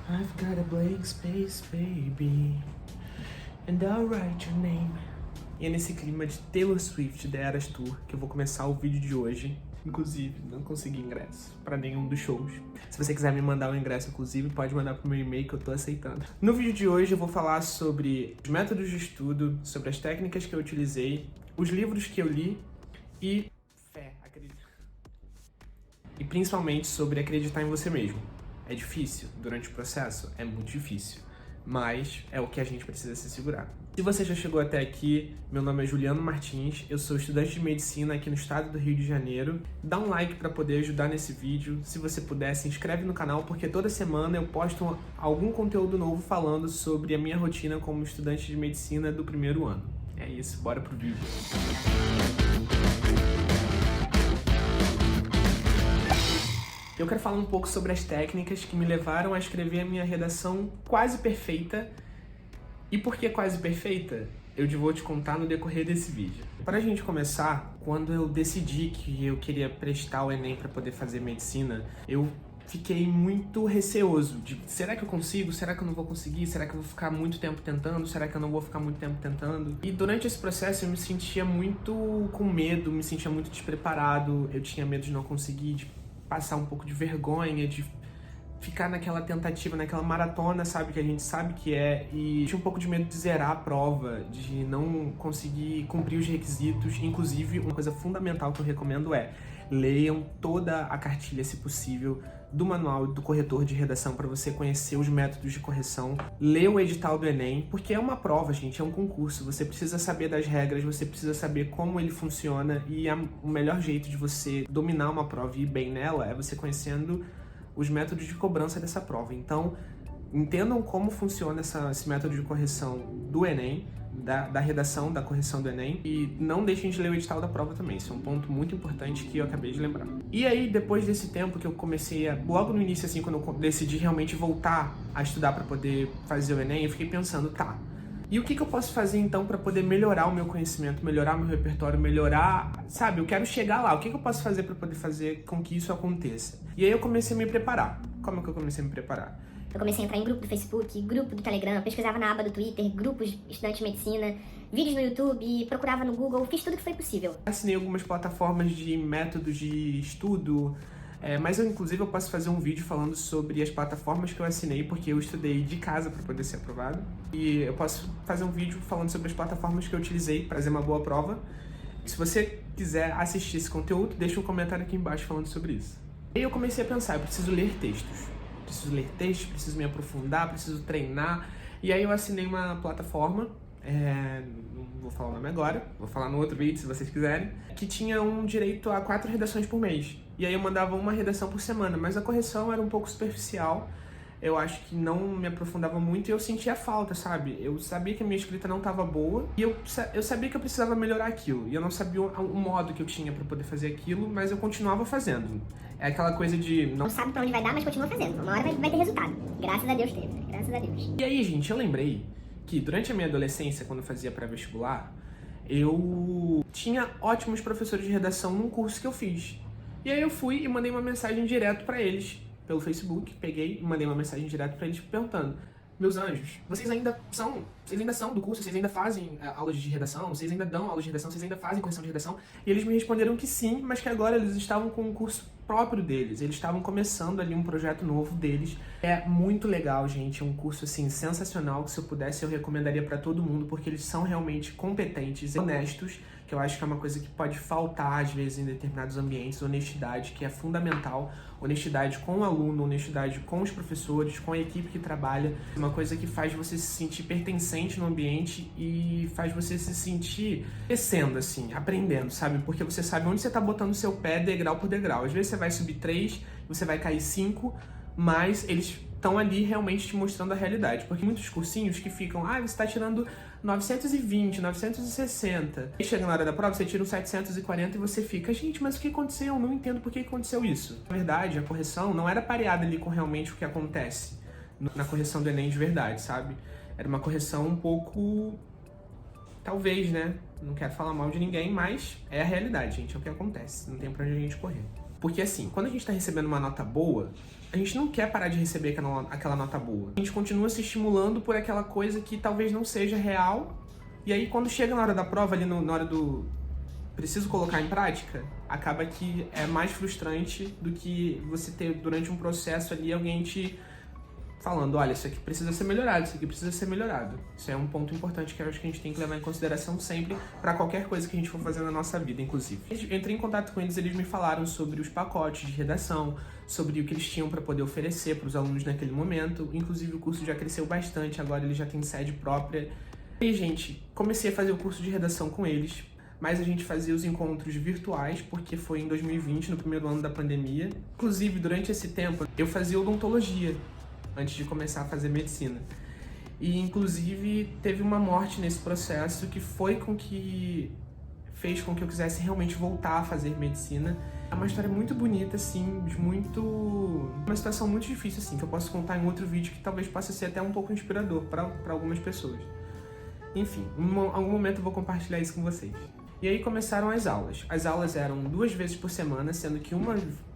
I've got a blank space, baby, and I'll write your name. E é nesse clima de Taylor Swift, The Eras Tour, que eu vou começar o vídeo de hoje. Inclusive, não consegui ingresso pra nenhum dos shows. Se você quiser me mandar um ingresso, inclusive, pode mandar pro meu e-mail que eu tô aceitando. No vídeo de hoje eu vou falar sobre os métodos de estudo, sobre as técnicas que eu utilizei, os livros que eu li e e principalmente sobre acreditar em você mesmo. É difícil durante o processo? É muito difícil, mas é o que a gente precisa se segurar. Se você já chegou até aqui, meu nome é Juliano Martins, eu sou estudante de medicina aqui no estado do Rio de Janeiro. Dá um like para poder ajudar nesse vídeo. Se você puder, se inscreve no canal, porque toda semana eu posto algum conteúdo novo falando sobre a minha rotina como estudante de medicina do primeiro ano. É isso, bora pro vídeo. Eu quero falar um pouco sobre as técnicas que me levaram a escrever a minha redação quase perfeita. E por que quase perfeita? Eu vou te contar no decorrer desse vídeo. Para a gente começar, quando eu decidi que eu queria prestar o Enem para poder fazer medicina, eu fiquei muito receoso de será que eu consigo? Será que eu não vou conseguir? Será que eu vou ficar muito tempo tentando? Será que eu não vou ficar muito tempo tentando? E durante esse processo eu me sentia muito com medo, me sentia muito despreparado, eu tinha medo de não conseguir, de passar um pouco de vergonha, de ficar naquela tentativa, naquela maratona, sabe, que a gente sabe que é, e tinha um pouco de medo de zerar a prova, de não conseguir cumprir os requisitos. Inclusive, uma coisa fundamental que eu recomendo é leiam toda a cartilha, se possível, do manual do corretor de redação para você conhecer os métodos de correção. Lê o edital do Enem, porque é uma prova, gente, é um concurso. Você precisa saber das regras, você precisa saber como ele funciona, e o melhor jeito de você dominar uma prova e ir bem nela é você conhecendo os métodos de cobrança dessa prova. Então, entendam como funciona esse método de correção do Enem, da redação, da correção do Enem, e não deixem de ler o edital da prova também. Isso é um ponto muito importante que eu acabei de lembrar. E aí, depois desse tempo que eu comecei logo no início, assim, quando eu decidi realmente voltar a estudar para poder fazer o Enem, eu fiquei pensando, tá, e o que eu posso fazer então para poder melhorar o meu conhecimento, melhorar o meu repertório, melhorar, sabe, eu quero chegar lá, o que eu posso fazer para poder fazer com que isso aconteça? E aí eu comecei a me preparar. Como é que eu comecei a me preparar? Eu comecei a entrar em grupo do Facebook, grupo do Telegram, pesquisava na aba do Twitter, grupos de estudantes de medicina, vídeos no YouTube, procurava no Google, fiz tudo que foi possível. Assinei algumas plataformas de métodos de estudo, mas inclusive eu posso fazer um vídeo falando sobre as plataformas que eu assinei, porque eu estudei de casa para poder ser aprovado. E eu posso fazer um vídeo falando sobre as plataformas que eu utilizei para fazer uma boa prova. Se você quiser assistir esse conteúdo, deixa um comentário aqui embaixo falando sobre isso. E aí eu comecei a pensar, eu preciso ler textos. Preciso me aprofundar, preciso treinar. E aí eu assinei uma plataforma, não vou falar o nome agora, vou falar no outro vídeo se vocês quiserem, que tinha um direito a 4 redações por mês. E aí eu mandava uma redação por semana, mas a correção era um pouco superficial. Eu acho que não me aprofundava muito e eu sentia falta, sabe? Eu sabia que a minha escrita não estava boa e eu sabia que eu precisava melhorar aquilo. E eu não sabia o modo que eu tinha para poder fazer aquilo, mas eu continuava fazendo. É aquela coisa de... Não sabe pra onde vai dar, mas continua fazendo. Uma hora vai ter resultado. Graças a Deus teve, né? Graças a Deus. E aí, gente, eu lembrei que durante a minha adolescência, quando eu fazia pré-vestibular, eu tinha ótimos professores de redação num curso que eu fiz. E aí eu fui e mandei uma mensagem direto para eles pelo Facebook, peguei e mandei uma mensagem direto para eles perguntando: meus anjos, vocês ainda são do curso, vocês ainda fazem aulas de redação, vocês ainda dão aulas de redação, vocês ainda fazem correção de redação? E eles me responderam que sim, mas que agora eles estavam com um curso próprio deles, eles estavam começando ali um projeto novo deles. É muito legal, gente, é um curso assim sensacional que se eu pudesse eu recomendaria para todo mundo, porque eles são realmente competentes e honestos, que eu acho que é uma coisa que pode faltar às vezes em determinados ambientes, honestidade, que é fundamental, honestidade com o aluno, honestidade com os professores, com a equipe que trabalha, uma coisa que faz você se sentir pertencente no ambiente e faz você se sentir crescendo, assim, aprendendo, sabe? Porque você sabe onde você tá botando o seu pé degrau por degrau. Às vezes você vai subir 3, você vai cair 5, mas eles estão ali realmente te mostrando a realidade. Porque muitos cursinhos que ficam, você está tirando 920, 960. E chega na hora da prova, você tira um 740 e você fica, gente, mas o que aconteceu? Eu não entendo por que aconteceu isso. Na verdade, a correção não era pareada ali com realmente o que acontece na correção do Enem de verdade, sabe? Era uma correção um pouco... Talvez, né? Não quero falar mal de ninguém, mas é a realidade, gente. É o que acontece. Não tem pra onde a gente correr. Porque assim, quando a gente tá recebendo uma nota boa, a gente não quer parar de receber aquela nota boa. A gente continua se estimulando por aquela coisa que talvez não seja real. E aí, quando chega na hora da prova, ali na hora do preciso colocar em prática, acaba que é mais frustrante do que você ter, durante um processo ali, alguém te falando, olha, isso aqui precisa ser melhorado, isso aqui precisa ser melhorado. Isso é um ponto importante que eu acho que a gente tem que levar em consideração sempre para qualquer coisa que a gente for fazer na nossa vida, inclusive. Eu entrei em contato com eles me falaram sobre os pacotes de redação, sobre o que eles tinham para poder oferecer para os alunos naquele momento. Inclusive, o curso já cresceu bastante, agora ele já tem sede própria. E, gente, comecei a fazer o curso de redação com eles, mas a gente fazia os encontros virtuais, porque foi em 2020, no primeiro ano da pandemia. Inclusive, durante esse tempo, eu fazia odontologia, antes de começar a fazer medicina. E, inclusive, teve uma morte nesse processo que fez com que eu quisesse realmente voltar a fazer medicina. É uma história muito bonita, assim, uma situação muito difícil, assim, que eu posso contar em outro vídeo que talvez possa ser até um pouco inspirador para algumas pessoas. Enfim, em algum momento eu vou compartilhar isso com vocês. E aí começaram as aulas. As aulas eram 2 vezes por semana, sendo que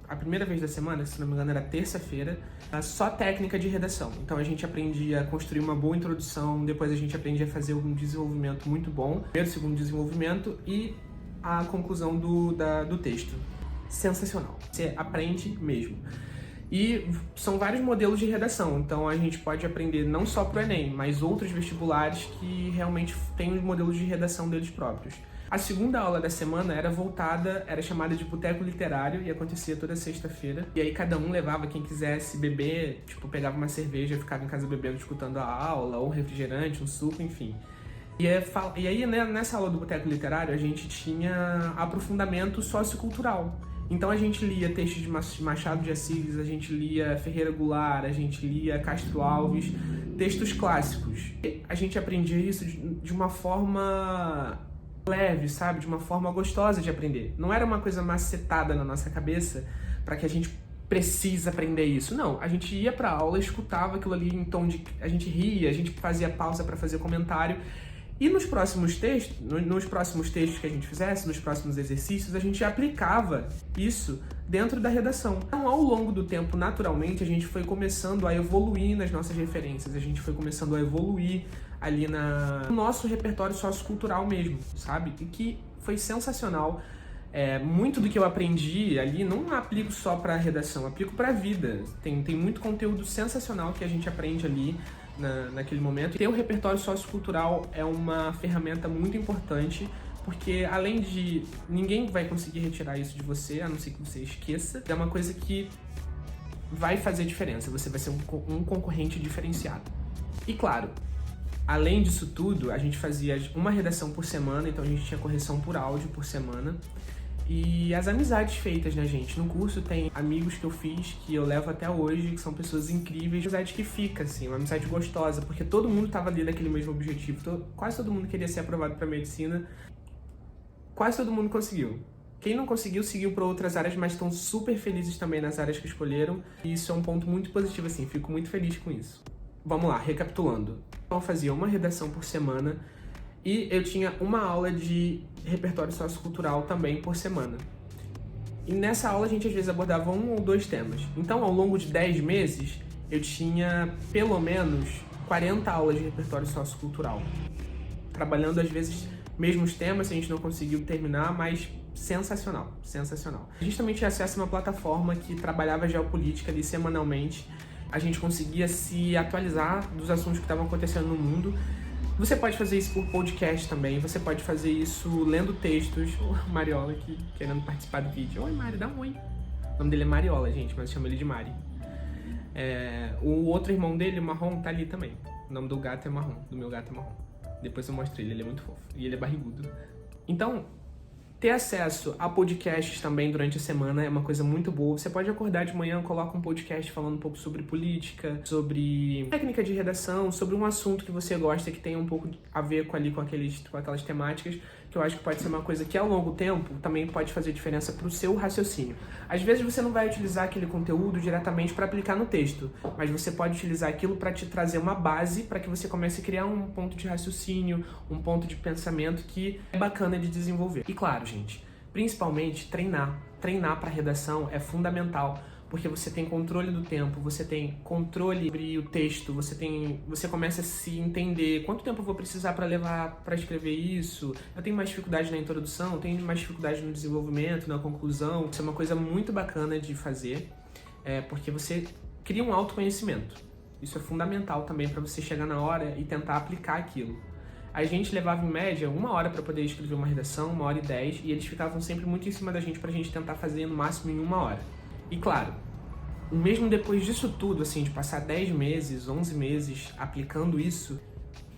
a primeira vez da semana, se não me engano, era terça-feira, só técnica de redação. Então a gente aprendia a construir uma boa introdução, depois a gente aprendia a fazer um desenvolvimento muito bom, primeiro, segundo desenvolvimento e a conclusão do texto. Sensacional. Você aprende mesmo. E são vários modelos de redação, então a gente pode aprender não só para o Enem, mas outros vestibulares que realmente têm os modelos de redação deles próprios. A segunda aula da semana era chamada de boteco literário e acontecia toda sexta-feira. E aí cada um levava quem quisesse beber, pegava uma cerveja, ficava em casa bebendo, escutando a aula, ou um refrigerante, um suco, enfim. E aí nessa aula do boteco literário a gente tinha aprofundamento sociocultural. Então a gente lia textos de Machado de Assis, a gente lia Ferreira Goulart, a gente lia Castro Alves, textos clássicos. E a gente aprendia isso de uma forma leve, sabe? De uma forma gostosa de aprender. Não era uma coisa macetada na nossa cabeça para que a gente precisa aprender isso. Não, a gente ia pra aula, escutava aquilo ali em tom de... A gente ria, a gente fazia pausa para fazer comentário. E nos próximos textos que a gente fizesse, nos próximos exercícios, a gente aplicava isso dentro da redação. Então, ao longo do tempo, naturalmente, a gente foi começando a evoluir nas nossas referências, a gente foi começando a evoluir ali no nosso repertório sociocultural mesmo, sabe? E que foi sensacional. Muito do que eu aprendi ali, não aplico só para redação, aplico para a vida. Tem muito conteúdo sensacional que a gente aprende ali naquele momento. E ter o repertório sociocultural é uma ferramenta muito importante, porque além de... ninguém vai conseguir retirar isso de você, a não ser que você esqueça. É uma coisa que vai fazer diferença, você vai ser um concorrente diferenciado. E claro, além disso tudo, a gente fazia uma redação por semana, então a gente tinha correção por áudio por semana. E as amizades feitas, né, gente? No curso tem amigos que eu fiz, que eu levo até hoje, que são pessoas incríveis. Amizade que fica, assim, uma amizade gostosa, porque todo mundo tava ali naquele mesmo objetivo. Quase todo mundo queria ser aprovado para medicina. Quase todo mundo conseguiu. Quem não conseguiu, seguiu para outras áreas, mas estão super felizes também nas áreas que escolheram. E isso é um ponto muito positivo, assim, fico muito feliz com isso. Vamos lá, recapitulando. Então, eu fazia uma redação por semana e eu tinha uma aula de repertório sociocultural também por semana. E nessa aula a gente às vezes abordava 1 ou 2 temas. Então, ao longo de 10 meses, eu tinha pelo menos 40 aulas de repertório sociocultural. Trabalhando às vezes mesmos temas, a gente não conseguiu terminar, mas sensacional, sensacional. A gente também tinha acesso a uma plataforma que trabalhava geopolítica ali semanalmente. A gente conseguia se atualizar dos assuntos que estavam acontecendo no mundo. Você pode fazer isso por podcast também, você pode fazer isso lendo textos. O Mariola aqui, querendo participar do vídeo. Oi, Mari, dá um oi. O nome dele é Mariola, gente, mas eu chamo ele de Mari. O outro irmão dele, o Marrom, tá ali também. O nome do gato é Marrom, do meu gato é Marrom. Depois eu mostro ele é muito fofo. E ele é barrigudo. Então, ter acesso a podcasts também durante a semana é uma coisa muito boa. Você pode acordar de manhã, coloca um podcast falando um pouco sobre política, sobre técnica de redação, sobre um assunto que você gosta, que tenha um pouco a ver com aquelas temáticas, que eu acho que pode ser uma coisa que ao longo do tempo também pode fazer diferença para o seu raciocínio. Às vezes você não vai utilizar aquele conteúdo diretamente para aplicar no texto, mas você pode utilizar aquilo para te trazer uma base para que você comece a criar um ponto de raciocínio, um ponto de pensamento que é bacana de desenvolver. E claro, gente, principalmente treinar. Treinar para redação é fundamental, porque você tem controle do tempo, você tem controle sobre o texto, você começa a se entender quanto tempo eu vou precisar para levar para escrever isso. Eu tenho mais dificuldade na introdução, eu tenho mais dificuldade no desenvolvimento, na conclusão. Isso é uma coisa muito bacana de fazer, porque você cria um autoconhecimento. Isso é fundamental também para você chegar na hora e tentar aplicar aquilo. A gente levava em média 1 hora para poder escrever uma redação, 1h10, e eles ficavam sempre muito em cima da gente pra gente tentar fazer no máximo em 1 hora. E claro, mesmo depois disso tudo, assim, de passar 10 meses, 11 meses aplicando isso,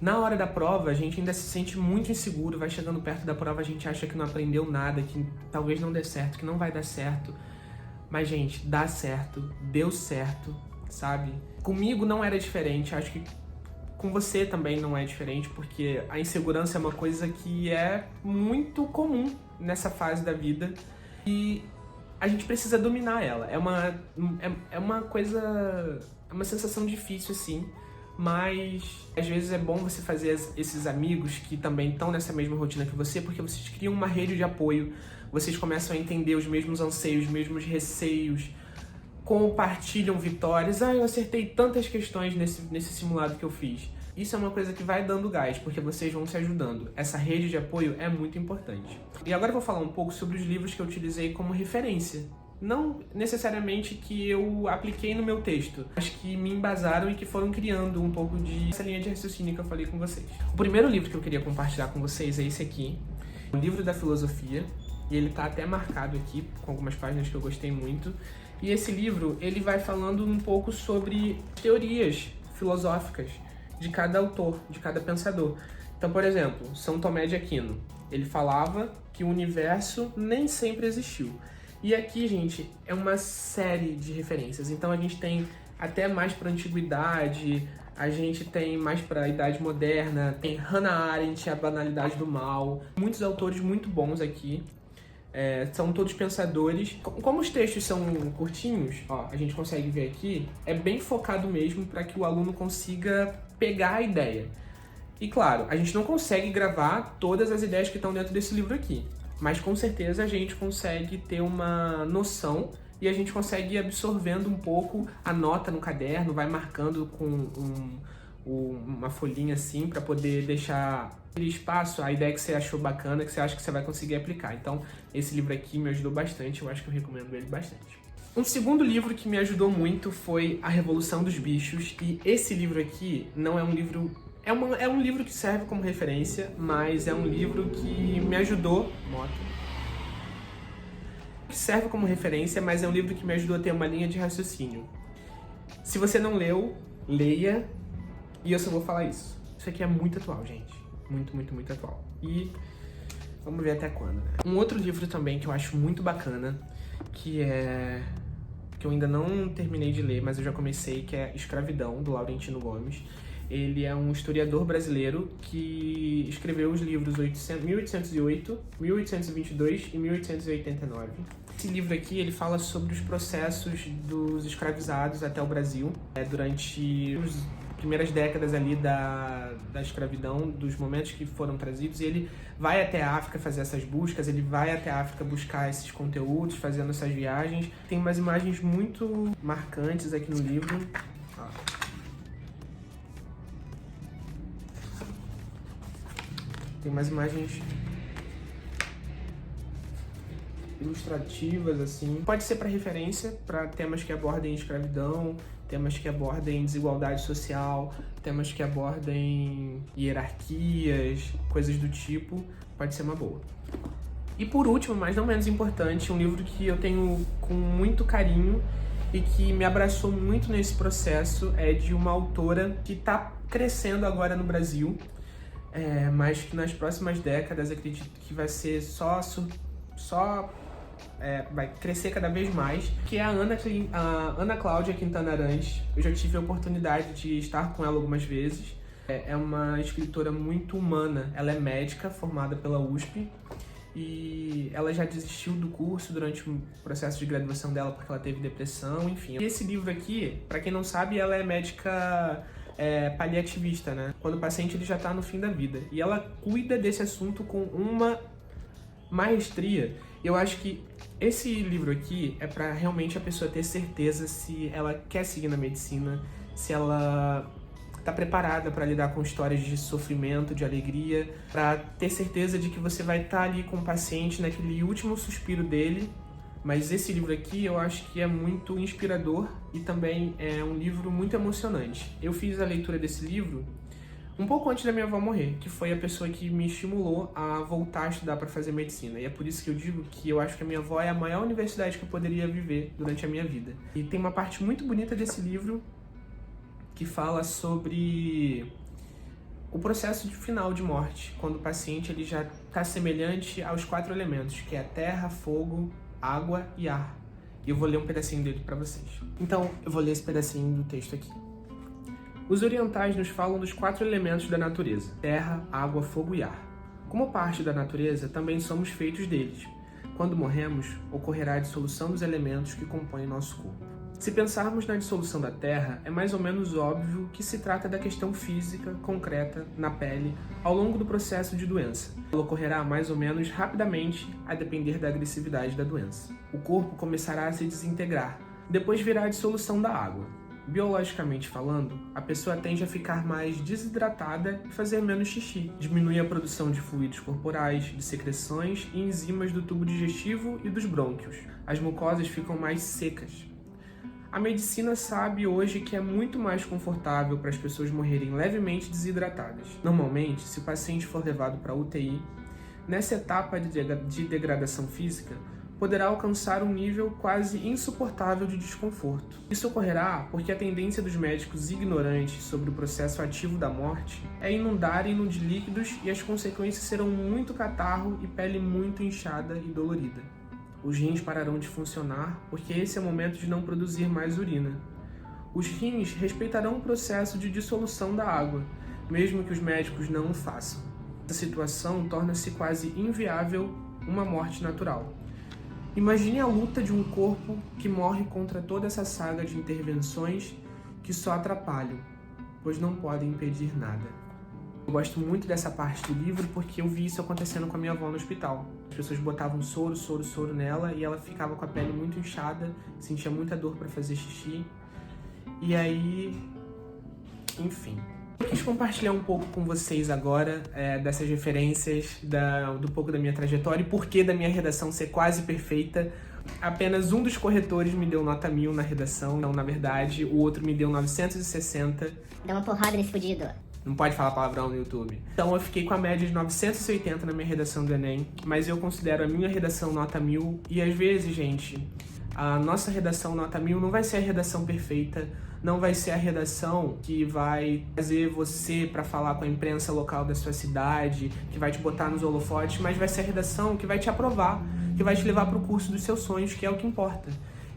na hora da prova a gente ainda se sente muito inseguro, vai chegando perto da prova a gente acha que não aprendeu nada, que talvez não dê certo, que não vai dar certo. Mas, gente, dá certo, deu certo, sabe? Comigo não era diferente, acho que com você também não é diferente, porque a insegurança é uma coisa que é muito comum nessa fase da vida e a gente precisa dominar ela. É uma coisa, é uma sensação difícil, assim, mas às vezes é bom você fazer esses amigos que também estão nessa mesma rotina que você, porque vocês criam uma rede de apoio, vocês começam a entender os mesmos anseios, os mesmos receios, compartilham vitórias. Eu acertei tantas questões nesse simulado que eu fiz. Isso é uma coisa que vai dando gás, porque vocês vão se ajudando. Essa rede de apoio é muito importante. E agora eu vou falar um pouco sobre os livros que eu utilizei como referência. Não necessariamente que eu apliquei no meu texto, mas que me embasaram e que foram criando um pouco essa linha de raciocínio que eu falei com vocês. O primeiro livro que eu queria compartilhar com vocês é esse aqui, o Livro da Filosofia. E ele tá até marcado aqui, com algumas páginas que eu gostei muito. E esse livro, ele vai falando um pouco sobre teorias filosóficas de cada autor, de cada pensador. Então, por exemplo, São Tomé de Aquino, ele falava que o universo nem sempre existiu. E aqui, gente, é uma série de referências. Então a gente tem até mais para a antiguidade, a gente tem mais para a idade moderna, tem Hannah Arendt, A Banalidade do Mal, muitos autores muito bons aqui. São todos pensadores. Como os textos são curtinhos, ó, a gente consegue ver aqui, é bem focado mesmo para que o aluno consiga pegar a ideia. E claro, a gente não consegue gravar todas as ideias que estão dentro desse livro aqui, mas com certeza a gente consegue ter uma noção e a gente consegue ir absorvendo um pouco, anota no caderno, vai marcando com uma folhinha assim para poder deixar aquele espaço, a ideia que você achou bacana, que você acha que você vai conseguir aplicar. Então, esse livro aqui me ajudou bastante, eu acho que eu recomendo ele bastante. Um segundo livro que me ajudou muito foi A Revolução dos Bichos, e esse livro aqui não é um livro... É um livro que serve como referência, mas é um livro que me ajudou... Que serve como referência, mas é um livro que me ajudou a ter uma linha de raciocínio. Se você não leu, leia, e eu só vou falar isso. Isso aqui é muito atual, gente. Muito, muito, muito atual. E vamos ver até quando, né? Um outro livro também que eu acho muito bacana, que eu ainda não terminei de ler, mas eu já comecei, que é Escravidão, do Laurentino Gomes. Ele é um historiador brasileiro que escreveu os livros 1808, 1822 e 1889. Esse livro aqui, ele fala sobre os processos dos escravizados até o Brasil, durante os primeiras décadas ali da escravidão, dos momentos que foram trazidos, e ele vai até a África fazer essas buscas, ele vai até a África buscar esses conteúdos, fazendo essas viagens. Tem umas imagens muito marcantes aqui no livro. Tem umas imagens ilustrativas, assim. Pode ser para referência, para temas que abordem escravidão, temas que abordem desigualdade social, temas que abordem hierarquias, coisas do tipo. Pode ser uma boa. E por último, mas não menos importante, um livro que eu tenho com muito carinho e que me abraçou muito nesse processo é de uma autora que está crescendo agora no Brasil, mas que nas próximas décadas acredito que vai ser vai crescer cada vez mais, que é a Ana Cláudia Quintana Arantes. Eu já tive a oportunidade de estar com ela algumas vezes. É uma escritora muito humana, ela é médica, formada pela USP, e ela já desistiu do curso durante o processo de graduação dela porque ela teve depressão, enfim. E esse livro aqui, para quem não sabe, ela é médica paliativista, né? Quando o paciente ele já está no fim da vida. E ela cuida desse assunto com uma maestria, eu acho que esse livro aqui é para realmente a pessoa ter certeza se ela quer seguir na medicina, se ela tá preparada para lidar com histórias de sofrimento, de alegria, para ter certeza de que você vai estar ali com o paciente naquele último suspiro dele. Mas esse livro aqui eu acho que é muito inspirador e também é um livro muito emocionante. Eu fiz a leitura desse livro um pouco antes da minha avó morrer, que foi a pessoa que me estimulou a voltar a estudar para fazer medicina. E é por isso que eu digo que eu acho que a minha avó é a maior universidade que eu poderia viver durante a minha vida. E tem uma parte muito bonita desse livro que fala sobre o processo final de morte, quando o paciente ele já está semelhante aos 4 elementos, que é terra, fogo, água e ar. E eu vou ler um pedacinho dele para vocês. Então, eu vou ler esse pedacinho do texto aqui. Os orientais nos falam dos 4 elementos da natureza: terra, água, fogo e ar. Como parte da natureza, também somos feitos deles. Quando morremos, ocorrerá a dissolução dos elementos que compõem nosso corpo. Se pensarmos na dissolução da Terra, é mais ou menos óbvio que se trata da questão física, concreta, na pele, ao longo do processo de doença. Ela ocorrerá mais ou menos rapidamente, a depender da agressividade da doença. O corpo começará a se desintegrar, depois virá a dissolução da água. Biologicamente falando, a pessoa tende a ficar mais desidratada e fazer menos xixi. Diminui a produção de fluidos corporais, de secreções e enzimas do tubo digestivo e dos brônquios. As mucosas ficam mais secas. A medicina sabe hoje que é muito mais confortável para as pessoas morrerem levemente desidratadas. Normalmente, se o paciente for levado para a UTI, nessa etapa de degradação física, poderá alcançar um nível quase insuportável de desconforto. Isso ocorrerá porque a tendência dos médicos ignorantes sobre o processo ativo da morte é inundarem-no de líquidos e as consequências serão muito catarro e pele muito inchada e dolorida. Os rins pararão de funcionar porque esse é o momento de não produzir mais urina. Os rins respeitarão o processo de dissolução da água, mesmo que os médicos não o façam. Essa situação torna-se quase inviável uma morte natural. Imagine a luta de um corpo que morre contra toda essa saga de intervenções que só atrapalham, pois não podem impedir nada. Eu gosto muito dessa parte do livro porque eu vi isso acontecendo com a minha avó no hospital. As pessoas botavam soro nela e ela ficava com a pele muito inchada, sentia muita dor para fazer xixi. E aí, enfim. Eu quis compartilhar um pouco com vocês agora dessas referências, do pouco da minha trajetória e porquê da minha redação ser quase perfeita. Apenas um dos corretores me deu nota 1000 na redação, então, na verdade, o outro me deu 960. Dá uma porrada nesse fudido. Não pode falar palavrão no YouTube. Então eu fiquei com a média de 980 na minha redação do Enem, mas eu considero a minha redação nota 1000 e às vezes, gente, a nossa redação nota 1000 não vai ser a redação perfeita, não vai ser a redação que vai trazer você para falar com a imprensa local da sua cidade, que vai te botar nos holofotes, mas vai ser a redação que vai te aprovar, que vai te levar para o curso dos seus sonhos, que é o que importa.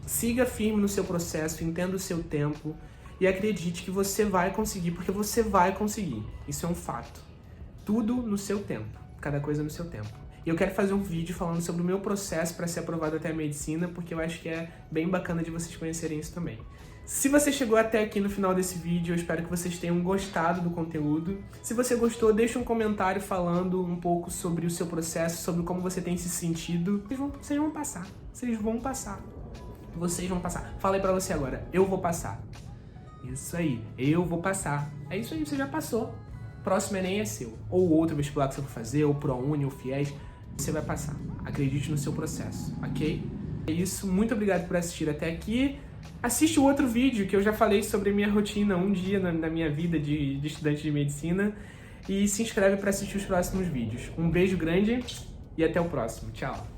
Siga firme no seu processo, entenda o seu tempo, e acredite que você vai conseguir, porque você vai conseguir. Isso é um fato. Tudo no seu tempo. Cada coisa no seu tempo. E eu quero fazer um vídeo falando sobre o meu processo para ser aprovado até a medicina, porque eu acho que é bem bacana de vocês conhecerem isso também. Se você chegou até aqui no final desse vídeo, eu espero que vocês tenham gostado do conteúdo. Se você gostou, deixa um comentário falando um pouco sobre o seu processo, sobre como você tem se sentido. Vocês vão passar. Vocês vão passar. Vocês vão passar. Fala aí pra você agora. Eu vou passar. Isso aí, eu vou passar. É isso aí, você já passou. Próximo Enem é seu. Ou outro vestibular que você for fazer, ou ProUni, ou FIES, você vai passar. Acredite no seu processo, ok? É isso, muito obrigado por assistir até aqui. Assiste o outro vídeo que eu já falei sobre a minha rotina, um dia na minha vida de estudante de medicina. E se inscreve para assistir os próximos vídeos. Um beijo grande e até o próximo. Tchau!